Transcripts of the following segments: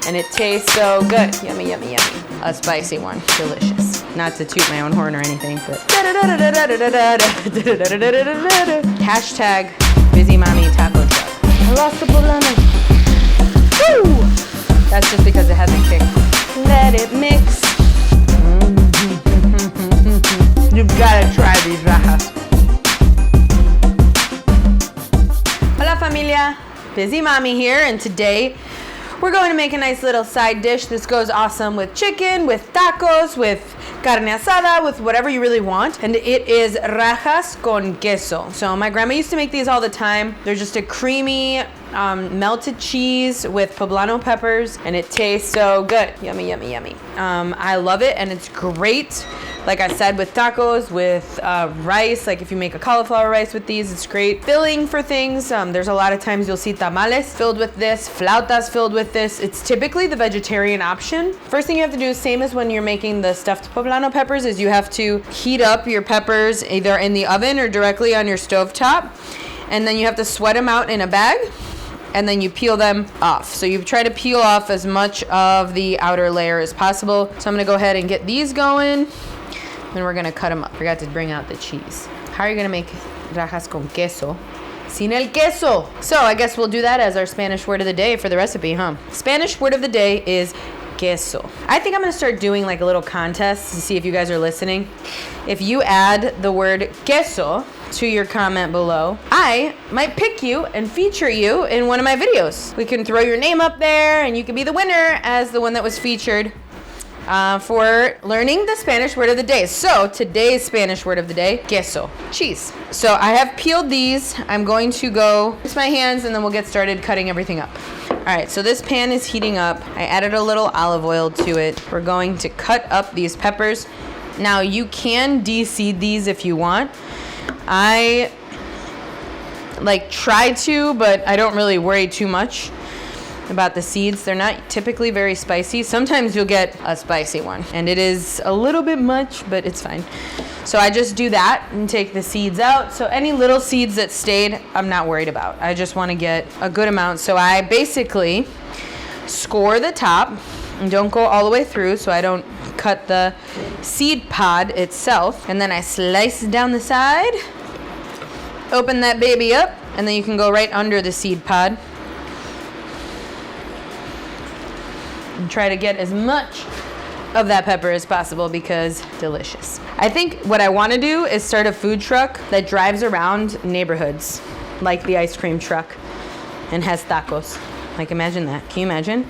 and it tastes so good. Yummy, yummy, yummy. A spicy one, delicious. Not to toot my own horn or anything, but. Hashtag busy mommy taco truck. I lost the Poblano. Woo! That's just because it hasn't kicked. Let it mix. You've gotta try these rajas. Hola familia, Busy Mommy here, and today we're going to make a nice little side dish. This goes awesome with chicken, with tacos, with carne asada, with whatever you really want. And it is rajas con queso. So my grandma used to make these all the time. They're just a creamy melted cheese with poblano peppers, and it tastes so good. Yummy, yummy, yummy. I love it, and it's great. Like I said, with tacos, with rice, like if you make a cauliflower rice with these, it's great. Filling for things. There's a lot of times you'll see tamales filled with this, flautas filled with this. It's typically the vegetarian option. First thing you have to do, same as when you're making the stuffed poblano peppers, is you have to heat up your peppers either in the oven or directly on your stovetop. And then you have to sweat them out in a bag, and then you peel them off. So you try to peel off as much of the outer layer as possible. So I'm gonna go ahead and get these going. Then we're gonna cut them up. Forgot to bring out the cheese. How are you gonna make rajas con queso sin el queso? So I guess we'll do that as our Spanish word of the day for the recipe, huh? Spanish word of the day is queso. I think I'm gonna start doing like a little contest to see if you guys are listening. If you add the word queso to your comment below, I might pick you and feature you in one of my videos. We can throw your name up there and you can be the winner as the one that was featured for learning the Spanish word of the day. So today's Spanish word of the day, queso, cheese. So I have peeled these. I'm going to go rinse my hands and then we'll get started cutting everything up. All right, so this pan is heating up. I added a little olive oil to it. We're going to cut up these peppers. Now you can de-seed these if you want. I try to, but I don't really worry too much about the seeds. They're not typically very spicy. Sometimes you'll get a spicy one, and it is a little bit much, but it's fine. So I just do that and take the seeds out. So any little seeds that stayed, I'm not worried about. I just want to get a good amount. So I basically score the top and don't go all the way through, so I don't cut the seed pod itself. And then I slice down the side, open that baby up, and then you can go right under the seed pod. And try to get as much of that pepper as possible because delicious. I think what I want to do is start a food truck that drives around neighborhoods like the ice cream truck and has tacos. Like, imagine that. Can you imagine?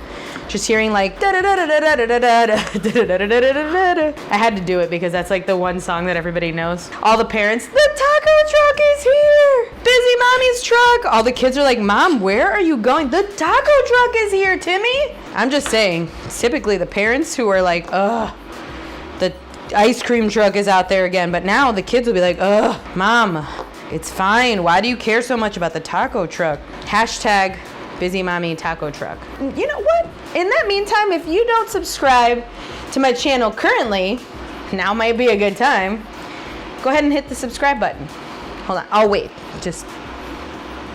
Just hearing like da da da da da da da da da da da da. I had to do it because that's like the one song that everybody knows. All the parents, the taco truck is here. Busy Mommy's truck. All the kids are like, Mom, where are you going? The taco truck is here, Timmy. I'm just saying, typically the parents who are like, ugh, the ice cream truck is out there again. But now the kids will be like, ugh, Mom, it's fine. Why do you care so much about the taco truck? Hashtag Busy Mommy Taco Truck. You know what? In that meantime, if you don't subscribe to my channel currently, now might be a good time. Go ahead and hit the subscribe button. Hold on. Oh, wait.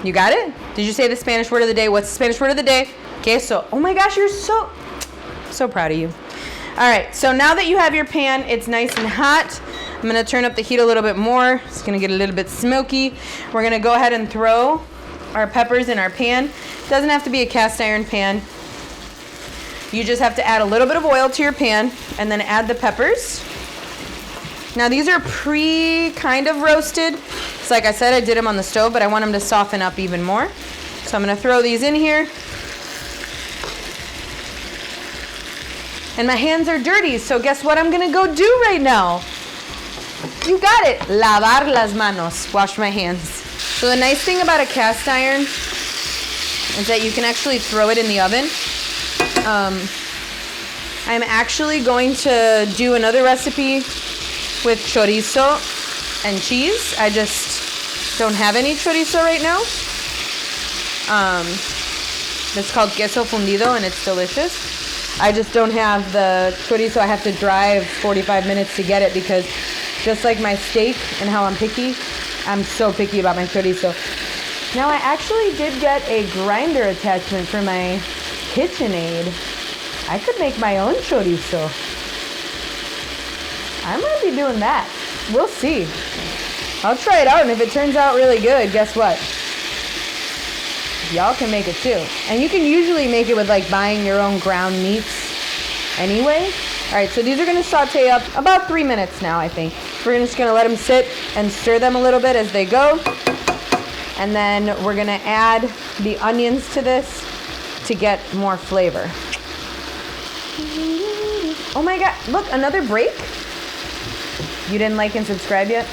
You got it? Did you say the Spanish word of the day? What's the Spanish word of the day? Queso. Oh my gosh, you're so proud of you. All right. So now that you have your pan, it's nice and hot. I'm going to turn up the heat a little bit more. It's going to get a little bit smoky. We're going to go ahead and throw our peppers in our pan. It doesn't have to be a cast iron pan. You just have to add a little bit of oil to your pan and then add the peppers. Now these are kind of roasted. It's like I said, I did them on the stove, but I want them to soften up even more. So I'm gonna throw these in here. And my hands are dirty, so guess what I'm gonna go do right now? You got it, lavar las manos, wash my hands. So the nice thing about a cast iron is that you can actually throw it in the oven. I'm actually going to do another recipe with chorizo and cheese. I just don't have any chorizo right now. It's called queso fundido and it's delicious. I just don't have the chorizo. I have to drive 45 minutes to get it because just like my steak and how I'm picky, I'm so picky about my chorizo. Now I actually did get a grinder attachment for my KitchenAid. I could make my own chorizo. I might be doing that. We'll see. I'll try it out, and if it turns out really good, guess what? Y'all can make it too. And you can usually make it with like buying your own ground meats anyway. All right, so these are gonna saute up about 3 minutes now, I think. We're just gonna let them sit and stir them a little bit as they go. And then we're gonna add the onions to this to get more flavor. Oh my God, look, another break. You didn't like and subscribe yet?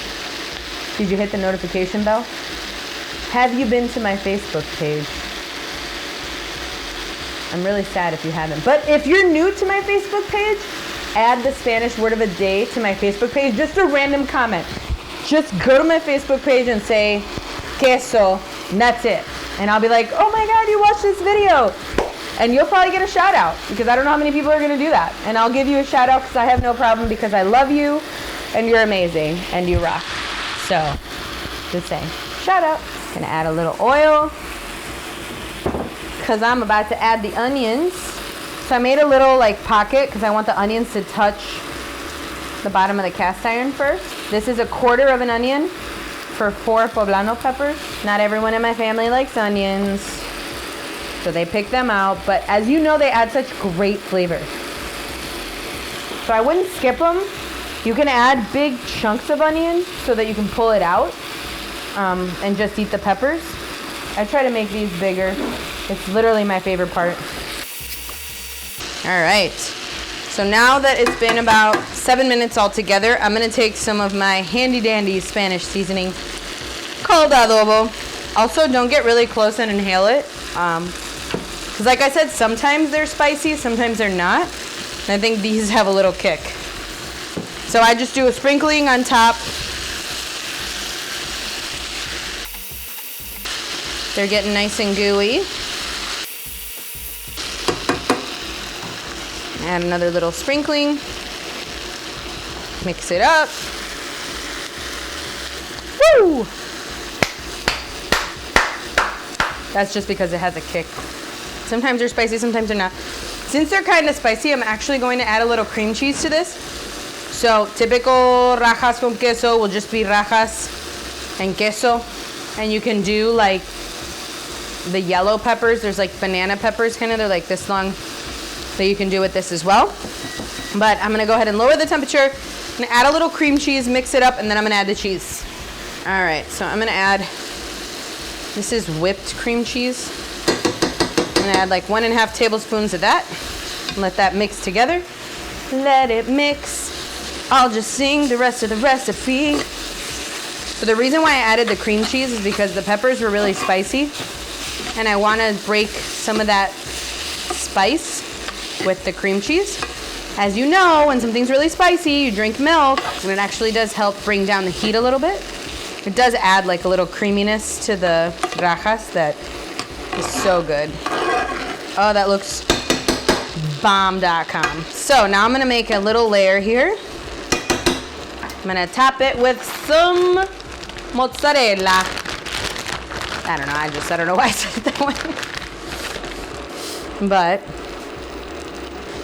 Did you hit the notification bell? Have you been to my Facebook page? I'm really sad if you haven't. But if you're new to my Facebook page, add the Spanish word of a day to my Facebook page. Just a random comment. Just go to my Facebook page and say, queso, and that's it. And I'll be like, oh my God, you watched this video. And you'll probably get a shout out because I don't know how many people are gonna do that. And I'll give you a shout out because I have no problem because I love you and you're amazing and you rock. So, just saying, shout out. Gonna add a little oil because I'm about to add the onions. So I made a little like pocket because I want the onions to touch the bottom of the cast iron first. This is 1/4 of an onion for 4 Poblano peppers. Not everyone in my family likes onions, so they pick them out. But as you know, they add such great flavor. So I wouldn't skip them. You can add big chunks of onion so that you can pull it out and just eat the peppers. I try to make these bigger. It's literally my favorite part. All right. So now that it's been about 7 minutes altogether, I'm gonna take some of my handy dandy Spanish seasoning called adobo. Also, don't get really close and inhale it. Because like I said, sometimes they're spicy, sometimes they're not. And I think these have a little kick. So I just do a sprinkling on top. They're getting nice and gooey. Add another little sprinkling. Mix it up. Woo! That's just because it has a kick. Sometimes they're spicy, sometimes they're not. Since they're kind of spicy, I'm actually going to add a little cream cheese to this. So typical rajas con queso will just be rajas and queso. And you can do like the yellow peppers. There's like banana peppers kind of. They're like this long. So you can do with this as well. But I'm going to go ahead and lower the temperature. I'm going to add a little cream cheese, mix it up, and then I'm going to add the cheese. All right, so I'm going to add, this is whipped cream cheese. I'm going to add like 1.5 tablespoons of that. Let that mix together. Let it mix. I'll just sing the rest of the recipe. So the reason why I added the cream cheese is because the peppers were really spicy. And I want to break some of that spice with the cream cheese. As you know, when something's really spicy, you drink milk, and it actually does help bring down the heat a little bit. It does add like a little creaminess to the rajas that is so good. Oh, that looks bomb.com. So now I'm gonna make a little layer here. I'm gonna top it with some mozzarella. I don't know why I said it that way. But,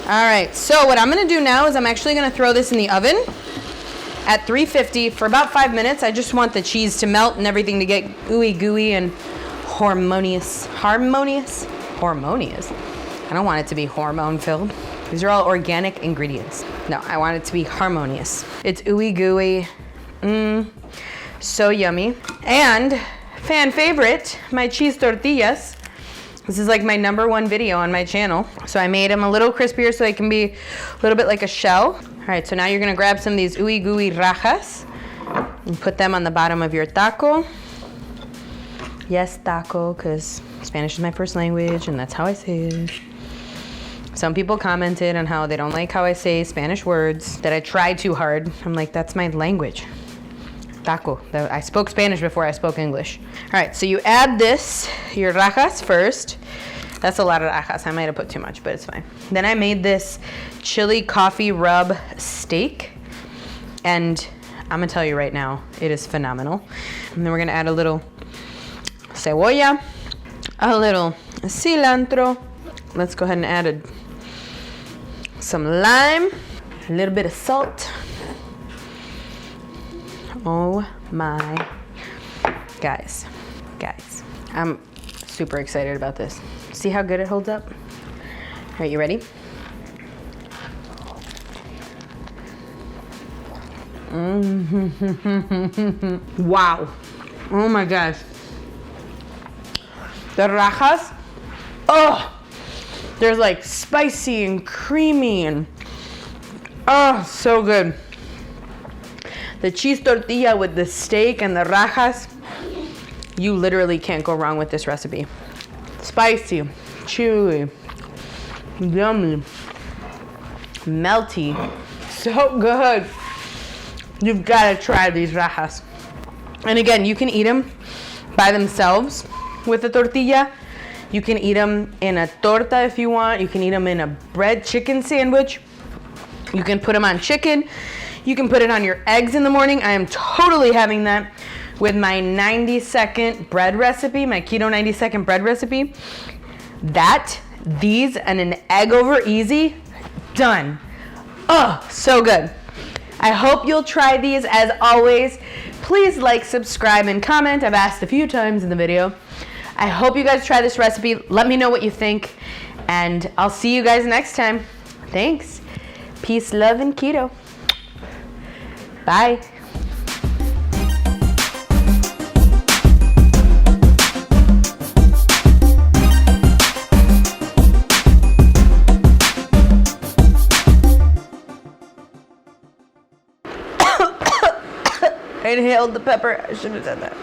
all right, so what I'm gonna do now is I'm actually gonna throw this in the oven at 350 for about 5 minutes. I just want the cheese to melt and everything to get ooey gooey and harmonious. Harmonious? Harmonious. I don't want it to be hormone filled. These are all organic ingredients. No, I want it to be harmonious. It's ooey gooey. So yummy. And fan favorite, my cheese tortillas. This is like my #1 video on my channel. So I made them a little crispier so they can be a little bit like a shell. All right, so now you're gonna grab some of these ooey gooey rajas and put them on the bottom of your taco. Yes, taco, because Spanish is my first language and that's how I say it. Some people commented on how they don't like how I say Spanish words, that I try too hard. I'm like, that's my language. Taco. I spoke Spanish before I spoke English. All right, so you add this, your rajas first. That's a lot of rajas. I might have put too much, but it's fine. Then I made this chili coffee rub steak. And I'm gonna tell you right now, it is phenomenal. And then we're gonna add a little cebolla, a little cilantro. Let's go ahead and add some lime, a little bit of salt. Oh my, guys, I'm super excited about this. See how good it holds up? All right, you ready? Wow. Oh my gosh. The rajas, oh, they're like spicy and creamy and oh, so good. The cheese tortilla with the steak and the rajas, you literally can't go wrong with this recipe. Spicy, chewy, yummy, melty, so good. You've got to try these rajas. And again, you can eat them by themselves with the tortilla. You can eat them in a torta if you want. You can eat them in a bread chicken sandwich. You can put them on chicken. You can put it on your eggs in the morning. I am totally having that with my 90-second bread recipe, my keto 90-second bread recipe. These, and an egg over easy, done. Oh, so good. I hope you'll try these. As always, please like, subscribe, and comment. I've asked a few times in the video. I hope you guys try this recipe. Let me know what you think, and I'll see you guys next time. Thanks. Peace, love, and keto. Bye. I inhaled the pepper. I should have done that.